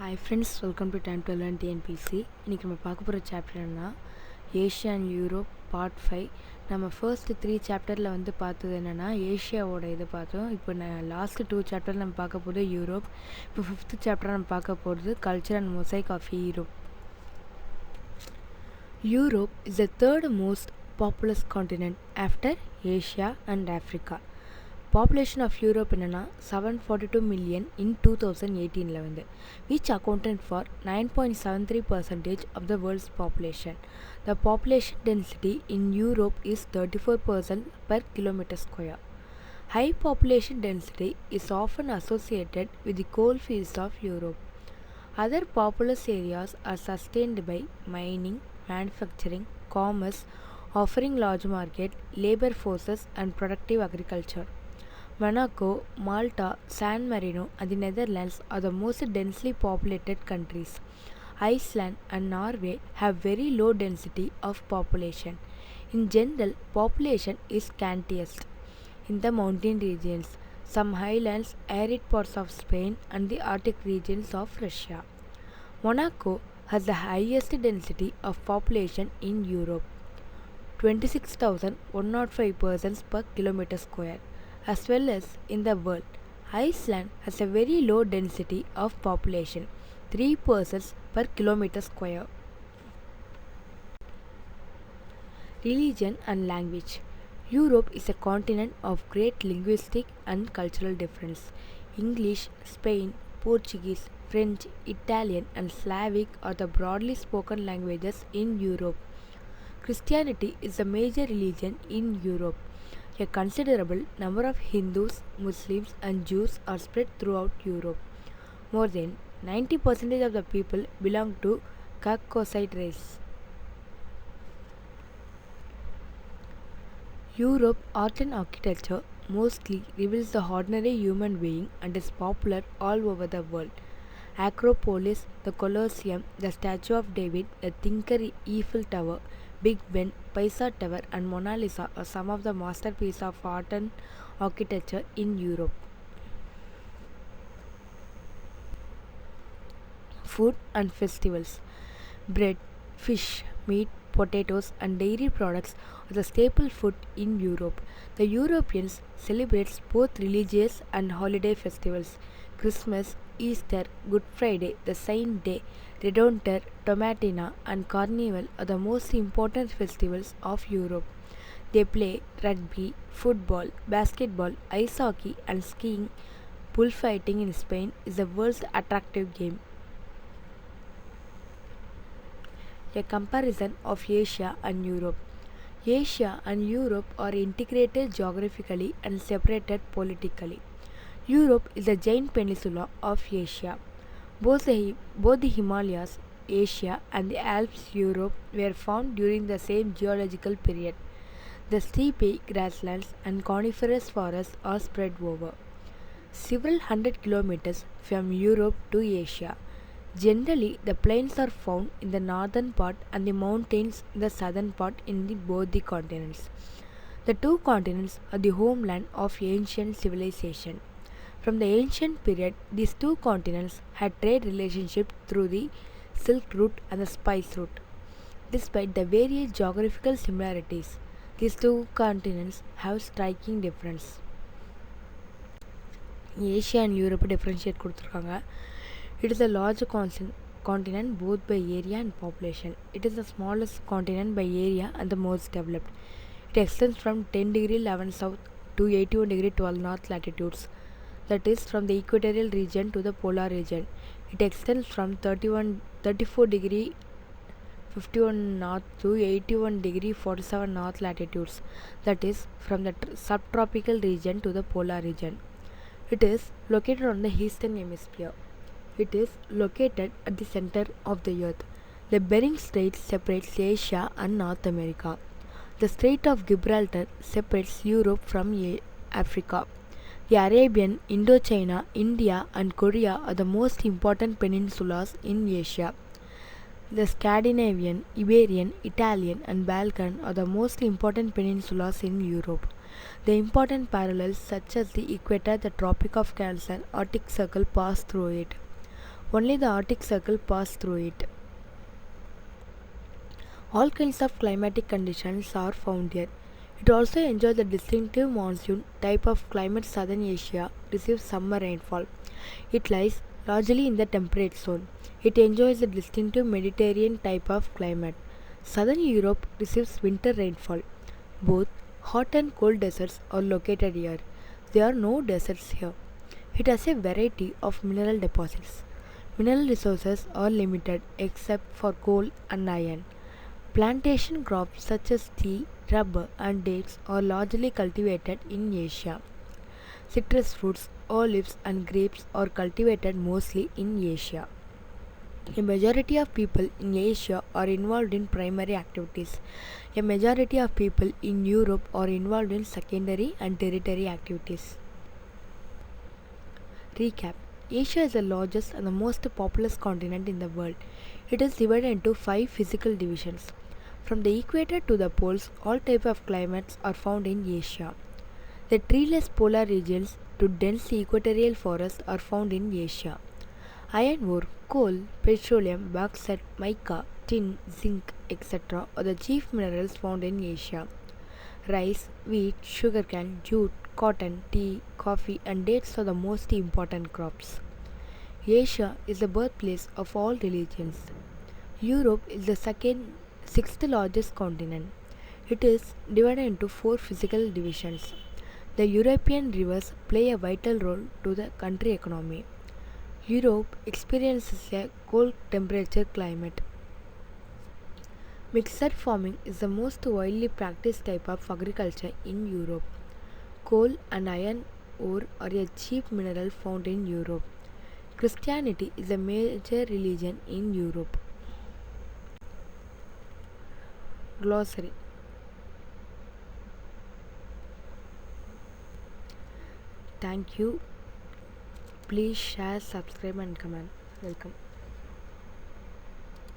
Hi friends, welcome to time to learn TNPSC. இன்றைக்கி நம்ம பார்க்க போகிற சாப்டர் என்னன்னா ஏஷியா அண்ட் யூரோப் பார்ட் 5. நம்ம ஃபர்ஸ்ட்டு 3 சாப்டரில் பார்த்தது என்னென்னா ஏஷியாவோட இது பார்த்தோம். இப்போ லாஸ்ட்டு 2 சாப்டர் நம்ம பார்க்க போகிறது யூரோப். இப்போ 5th சாப்டர் நம்ம பார்க்க போகிறது culture and mosaic of Europe. Europe is the third most populous continent after Asia and Africa. Population of Europe என்னன்னா 742 million in 2018 which accounted for 9.73% of the world's population. The population density in Europe is 34% per kilometer square. High population density is often associated with the coal fields of Europe. Other populous areas are sustained by mining, manufacturing, commerce, offering large market, labor forces and productive agriculture. Monaco, Malta, San Marino and the Netherlands are the most densely populated countries. Iceland and Norway have very low density of population. In general, population is scantiest in the mountain regions, some highlands, arid parts of Spain and the Arctic regions of Russia. Monaco has the highest density of population in Europe, 26,105 persons per kilometer square. As well as in the world, Iceland has a very low density of population, 3 persons per kilometer square. Religion and language. Europe is a continent of great linguistic and cultural difference. English, Spain, Portuguese, French, Italian and Slavic are the broadly spoken languages in Europe. Christianity is the major religion in Europe. A considerable number of Hindus, Muslims and Jews are spread throughout Europe. More than 90% of the people belong to Caucasian race. Europe art and architecture mostly reveals the ordinary human being and is popular all over the world. Acropolis, the Colosseum, the Statue of David, the Thinker Eiffel Tower, Big Ben, Pisa Tower and Mona Lisa are some of the masterpieces of art and architecture in Europe. Food and festivals. Bread, fish, meat, potatoes and dairy products are the staple food in Europe. The Europeans celebrate both religious and holiday festivals. Christmas, Easter, Good Friday, the Saint Day, Redonter, Tomatina and Carnival are the most important festivals of Europe. They play rugby, football, basketball, ice hockey and skiing. Bullfighting in Spain is the world's attractive game. A comparison of Asia and Europe. Asia and Europe are integrated geographically and separated politically. Europe is a giant peninsula of Asia. Both the Himalayas, Asia and the Alps, Europe were found during the same geological period. The steppe grasslands and coniferous forests are spread over several hundred kilometers from Europe to Asia. Generally, the plains are found in the northern part and the mountains in the southern part in both the continents. The two continents are the homeland of ancient civilization. From the ancient period, these two continents had trade relationships through the Silk Route and the Spice Route. Despite the various geographical similarities, these two continents have striking difference. Asia and Europe differentiate கொடுத்திருக்காங்க. It is a large continent both by area and population. It is the smallest continent by area and the most developed. It extends from 10 degree 11 south to 81 degree 12 north latitudes. That is from the equatorial region to the polar region. It extends from 34 degree 51 north to 81 degree 47 north latitudes. That is from the subtropical region to the polar region. It is located on the eastern hemisphere. It is located at the center of the earth. The Bering Strait separates Asia and North America. The Strait of Gibraltar separates Europe from Africa. The Arabian, Indochina, India and Korea are the most important peninsulas in Asia. The Scandinavian, Iberian, Italian and Balkan are the most important peninsulas in Europe. The important parallels such as the equator, the Tropic of Cancer, Arctic Circle pass through it. Only the Arctic Circle passes through it. All kinds of climatic conditions are found here. It also enjoys the distinctive monsoon type of climate. Southern Asia receives summer rainfall. It lies largely in the temperate zone. It enjoys the distinctive Mediterranean type of climate. Southern Europe receives winter rainfall. Both hot and cold deserts are located here. There are no deserts here. It has a variety of mineral deposits. Mineral resources are limited except for coal and iron. Plantation crops such as tea, rubber, and dates are largely cultivated in Asia. Citrus fruits, olives, and grapes are cultivated mostly in Asia. A majority of people in Asia are involved in primary activities. A majority of people in Europe are involved in secondary and tertiary activities. Recap. Asia is the largest and the most populous continent in the world. It is divided into 5 physical divisions. From the equator to the poles, all types of climates are found in Asia. The treeless polar regions to dense equatorial forests are found in Asia. Iron ore, coal, petroleum, bauxite, mica, tin, zinc, etc. are the chief minerals found in Asia. Rice, wheat, sugarcane, jute, cotton, tea, coffee, and dates are the most important crops. Asia is the birthplace of all religions. Europe is the sixth largest continent. It is divided into 4 physical divisions. The European rivers play a vital role to the country economy. Europe experiences a cold temperature climate. Mixed farming is the most widely practiced type of agriculture in Europe. Coal and iron ore are a cheap mineral found in Europe. Christianity is a major religion in Europe. Glossary. Thank you. Please share, subscribe, and comment. Welcome.